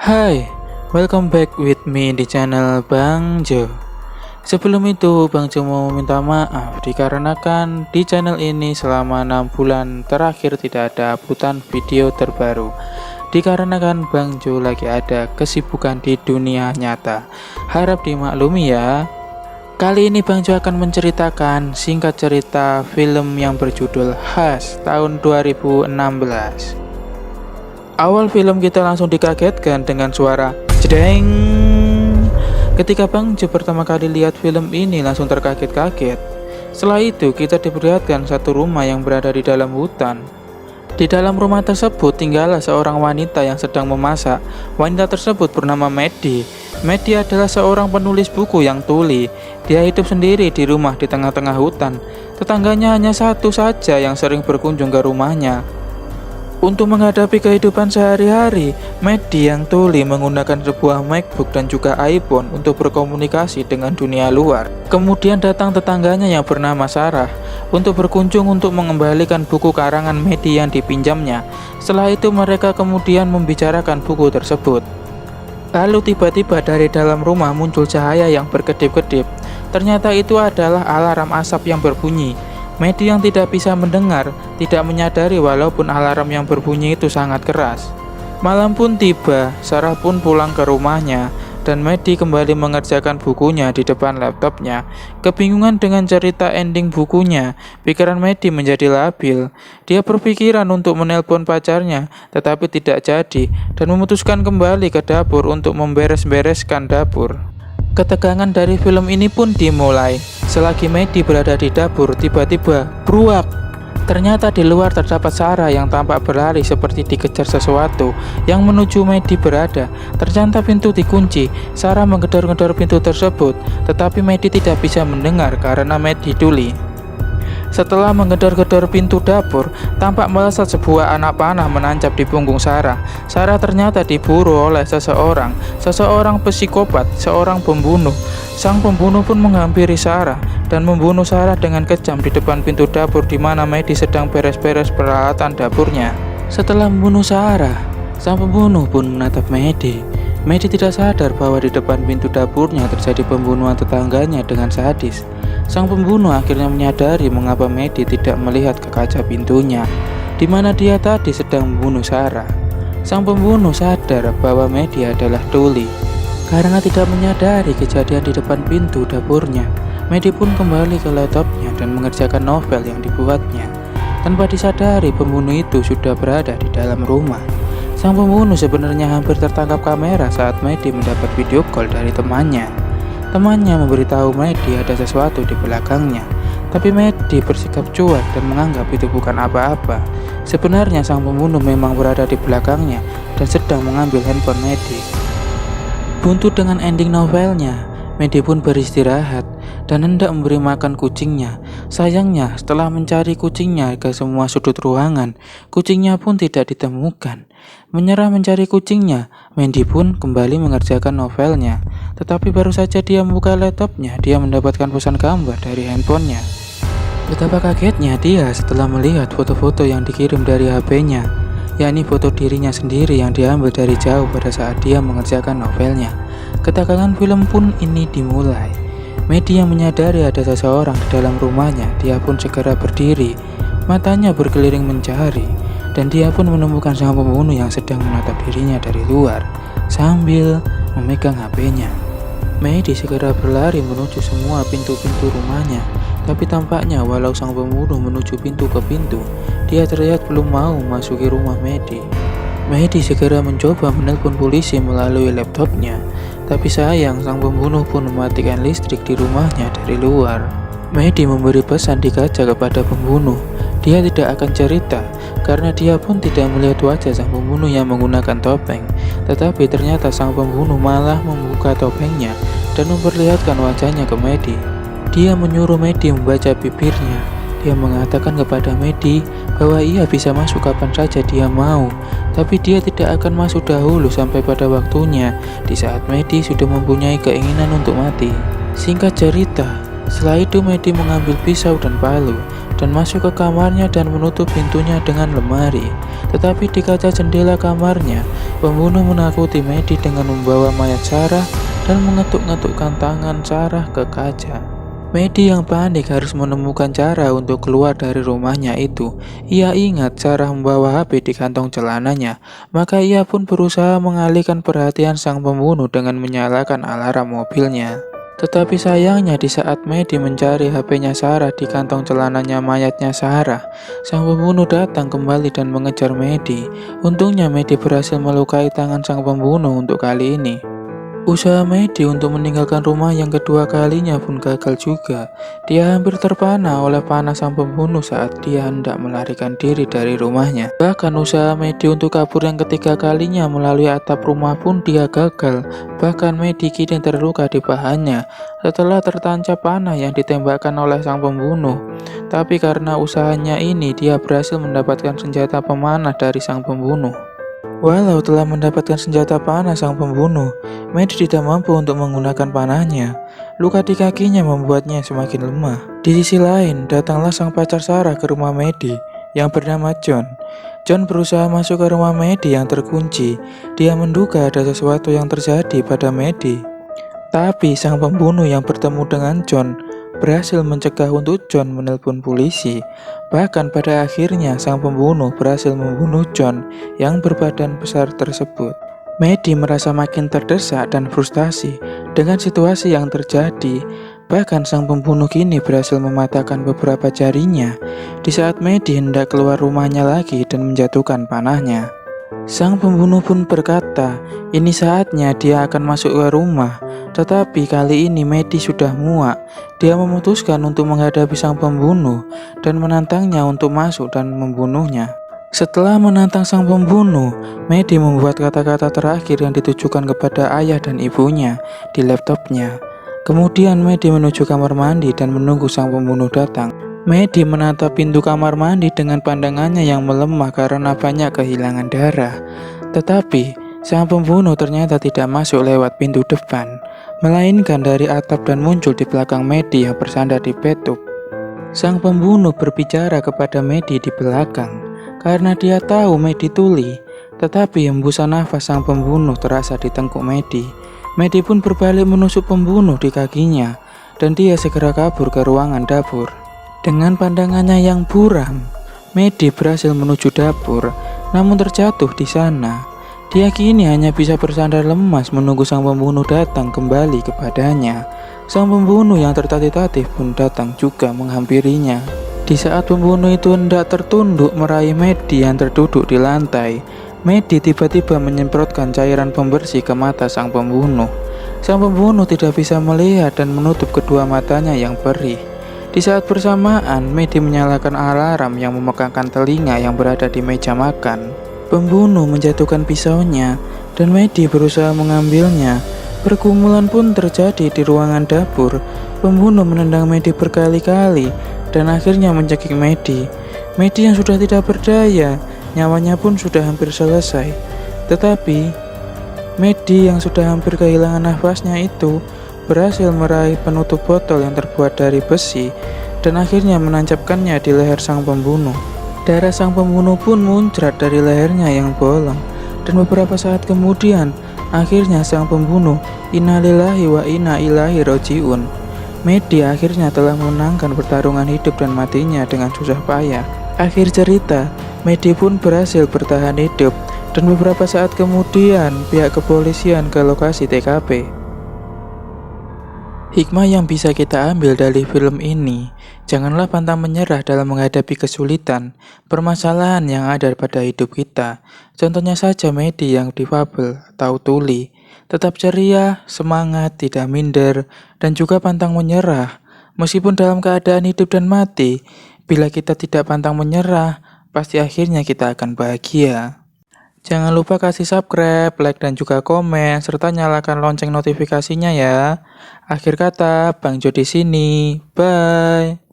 Hai, welcome back with me di channel Bang Jo. Sebelum itu, Bang Jo mau minta maaf dikarenakan di channel ini selama 6 bulan terakhir tidak ada uploadan video terbaru. Dikarenakan Bang Jo lagi ada kesibukan di dunia nyata. Harap dimaklumi ya. Kali ini Bang Jo akan menceritakan singkat cerita film yang berjudul Hush tahun 2016. Awal film kita langsung dikagetkan dengan suara jedeng. Ketika Bang Jo pertama kali lihat film ini langsung terkaget-kaget. Setelah itu kita diperlihatkan satu rumah yang berada di dalam hutan. Di dalam rumah tersebut tinggallah seorang wanita yang sedang memasak. Wanita tersebut bernama Maddie. Maddie adalah seorang penulis buku yang tuli. Dia hidup sendiri di rumah di tengah-tengah hutan. Tetangganya hanya satu saja yang sering berkunjung ke rumahnya. Untuk menghadapi kehidupan sehari-hari, Maddie yang tuli menggunakan sebuah MacBook dan juga iPhone untuk berkomunikasi dengan dunia luar. Kemudian datang tetangganya yang bernama Sarah untuk berkunjung untuk mengembalikan buku karangan Maddie yang dipinjamnya. Setelah itu mereka kemudian membicarakan buku tersebut. Lalu tiba-tiba dari dalam rumah muncul cahaya yang berkedip-kedip. Ternyata itu adalah alarm asap yang berbunyi. Maddie yang tidak bisa mendengar, tidak menyadari walaupun alarm yang berbunyi itu sangat keras. Malam pun tiba, Sarah pun pulang ke rumahnya, dan Maddie kembali mengerjakan bukunya di depan laptopnya. Kebingungan dengan cerita ending bukunya, pikiran Maddie menjadi labil. Dia berpikiran untuk menelpon pacarnya, tetapi tidak jadi, dan memutuskan kembali ke dapur untuk memberes-bereskan dapur. Ketegangan dari film ini pun dimulai. Selagi Maddie berada di dapur, tiba-tiba bruak. Ternyata di luar terdapat Sarah yang tampak berlari seperti dikejar sesuatu yang menuju Maddie berada. Ternyata pintu dikunci. Sarah menggedor-gedor pintu tersebut, tetapi Maddie tidak bisa mendengar karena Maddie tuli. Setelah menggedor-gedor pintu dapur, tampak melesat sebuah anak panah menancap di punggung Sarah. Sarah ternyata diburu oleh seseorang psikopat, seorang pembunuh. Sang pembunuh pun menghampiri Sarah dan membunuh Sarah dengan kejam di depan pintu dapur di mana Maddie sedang beres-beres peralatan dapurnya. Setelah membunuh Sarah, sang pembunuh pun menatap Maddie. Maddie tidak sadar bahwa di depan pintu dapurnya terjadi pembunuhan tetangganya dengan sadis. Sang pembunuh akhirnya menyadari mengapa Maddie tidak melihat ke kaca pintunya, di mana dia tadi sedang membunuh Sarah. Sang pembunuh sadar bahwa Maddie adalah tuli. Karena tidak menyadari kejadian di depan pintu dapurnya, Maddie pun kembali ke laptopnya dan mengerjakan novel yang dibuatnya. Tanpa disadari, pembunuh itu sudah berada di dalam rumah. Sang pembunuh sebenarnya hampir tertangkap kamera saat Maddie mendapat video call dari temannya. Temannya memberitahu Maddie ada sesuatu di belakangnya, tapi Maddie bersikap cuek dan menganggap itu bukan apa-apa. Sebenarnya sang pembunuh memang berada di belakangnya dan sedang mengambil handphone Maddie. Buntu dengan ending novelnya, Maddie pun beristirahat dan hendak memberi makan kucingnya. Sayangnya, setelah mencari kucingnya ke semua sudut ruangan, kucingnya pun tidak ditemukan. Menyerah mencari kucingnya, Maddie pun kembali mengerjakan novelnya. Tetapi baru saja dia membuka laptopnya, dia mendapatkan pesan gambar dari handphonenya. Betapa kagetnya dia setelah melihat foto-foto yang dikirim dari HP-nya, yakni foto dirinya sendiri yang diambil dari jauh pada saat dia mengerjakan novelnya. Ketegangan film pun ini dimulai. Maddie yang menyadari ada seseorang di dalam rumahnya, dia pun segera berdiri, matanya berkeliling mencari, dan dia pun menemukan sang pembunuh yang sedang menatap dirinya dari luar, sambil memegang HP-nya. Maddie segera berlari menuju semua pintu-pintu rumahnya, tapi tampaknya walau sang pembunuh menuju pintu ke pintu, dia terlihat belum mau memasuki rumah Maddie. Maddie segera mencoba menelpon polisi melalui laptopnya, tapi sayang sang pembunuh pun mematikan listrik di rumahnya dari luar. Maddie memberi pesan di kaca kepada pembunuh. Dia tidak akan cerita karena dia pun tidak melihat wajah sang pembunuh yang menggunakan topeng. Tetapi ternyata sang pembunuh malah membuka topengnya dan memperlihatkan wajahnya ke Maddie. Dia menyuruh Maddie membaca bibirnya. Dia mengatakan kepada Maddie bahwa ia bisa masuk kapan saja dia mau, tapi dia tidak akan masuk dahulu sampai pada waktunya, di saat Maddie sudah mempunyai keinginan untuk mati. Singkat cerita, setelah itu Maddie mengambil pisau dan palu dan masuk ke kamarnya dan menutup pintunya dengan lemari. Tetapi di kaca jendela kamarnya, pembunuh menakuti Medi dengan membawa mayat Sarah dan mengetuk-ngetukkan tangan Sarah ke kaca. Medi yang panik harus menemukan cara untuk keluar dari rumahnya itu. Ia ingat Sarah membawa HP di kantong celananya, maka ia pun berusaha mengalihkan perhatian sang pembunuh dengan menyalakan alarm mobilnya. Tetapi sayangnya di saat Medi mencari HP-nya Sarah di kantong celananya mayatnya Sarah, sang pembunuh datang kembali dan mengejar Medi. Untungnya Medi berhasil melukai tangan sang pembunuh untuk kali ini. Usaha Medi untuk meninggalkan rumah yang kedua kalinya pun gagal juga. Dia hampir terpana oleh panah sang pembunuh saat dia hendak melarikan diri dari rumahnya. Bahkan usaha Medi untuk kabur yang ketiga kalinya melalui atap rumah pun dia gagal. Bahkan Medi kini terluka di pahanya setelah tertancap panah yang ditembakkan oleh sang pembunuh. Tapi karena usahanya ini, dia berhasil mendapatkan senjata pemanah dari sang pembunuh. Walau telah mendapatkan senjata panah sang pembunuh, Medi tidak mampu untuk menggunakan panahnya. Luka di kakinya membuatnya semakin lemah. Di sisi lain, datanglah sang pacar Sarah ke rumah Medi yang bernama John. John berusaha masuk ke rumah Medi yang terkunci. Dia menduga ada sesuatu yang terjadi pada Medi. Tapi sang pembunuh yang bertemu dengan John berhasil mencegah untuk John menelpon polisi. Bahkan pada akhirnya sang pembunuh berhasil membunuh John yang berbadan besar tersebut. Medi merasa makin terdesak dan frustasi dengan situasi yang terjadi. Bahkan sang pembunuh kini berhasil mematahkan beberapa jarinya di saat Medi hendak keluar rumahnya lagi dan menjatuhkan panahnya. Sang pembunuh pun berkata, ini saatnya dia akan masuk ke rumah. Tetapi kali ini Medi sudah muak. Dia memutuskan untuk menghadapi sang pembunuh dan menantangnya untuk masuk dan membunuhnya. Setelah menantang sang pembunuh, Medi membuat kata-kata terakhir yang ditujukan kepada ayah dan ibunya di laptopnya. Kemudian Medi menuju kamar mandi dan menunggu sang pembunuh datang. Medi menatap pintu kamar mandi dengan pandangannya yang melemah karena banyak kehilangan darah. Tetapi sang pembunuh ternyata tidak masuk lewat pintu depan, melainkan dari atap dan muncul di belakang Medi yang bersandar di bathtub. Sang pembunuh berbicara kepada Medi di belakang karena dia tahu Medi tuli. Tetapi hembusan nafas sang pembunuh terasa di tengkuk Medi. Medi pun berbalik menusuk pembunuh di kakinya dan dia segera kabur ke ruangan dapur. Dengan pandangannya yang buram, Medi berhasil menuju dapur, namun terjatuh di sana. Dia kini hanya bisa bersandar lemas menunggu sang pembunuh datang kembali kepadanya. Sang pembunuh yang tertatih-tatih pun datang juga menghampirinya. Di saat pembunuh itu hendak tertunduk meraih Medi yang terduduk di lantai, Medi tiba-tiba menyemprotkan cairan pembersih ke mata sang pembunuh. Sang pembunuh tidak bisa melihat dan menutup kedua matanya yang perih. Di saat bersamaan, Medi menyalakan alarm yang memegangkan telinga yang berada di meja makan. Pembunuh menjatuhkan pisaunya dan Medi berusaha mengambilnya. Pergumulan pun terjadi di ruangan dapur. Pembunuh menendang Medi berkali-kali dan akhirnya mencekik Medi. Medi yang sudah tidak berdaya, nyawanya pun sudah hampir selesai. Tetapi Medi yang sudah hampir kehilangan nafasnya itu berhasil meraih penutup botol yang terbuat dari besi dan akhirnya menancapkannya di leher sang pembunuh. Darah sang pembunuh pun muncrat dari lehernya yang bolong dan beberapa saat kemudian akhirnya sang pembunuh innalillahi wa inna ilaihi rajiun. Medi akhirnya telah memenangkan pertarungan hidup dan matinya dengan susah payah. Akhir cerita, Medi pun berhasil bertahan hidup dan beberapa saat kemudian pihak kepolisian ke lokasi TKP. Hikmah yang bisa kita ambil dari film ini, janganlah pantang menyerah dalam menghadapi kesulitan, permasalahan yang ada pada hidup kita. Contohnya saja Medi yang difabel atau tuli. Tetap ceria, semangat, tidak minder, dan juga pantang menyerah. Meskipun dalam keadaan hidup dan mati, bila kita tidak pantang menyerah, pasti akhirnya kita akan bahagia. Jangan lupa kasih subscribe, like, dan juga komen, serta nyalakan lonceng notifikasinya ya. Akhir kata, Bang Jo di sini. Bye.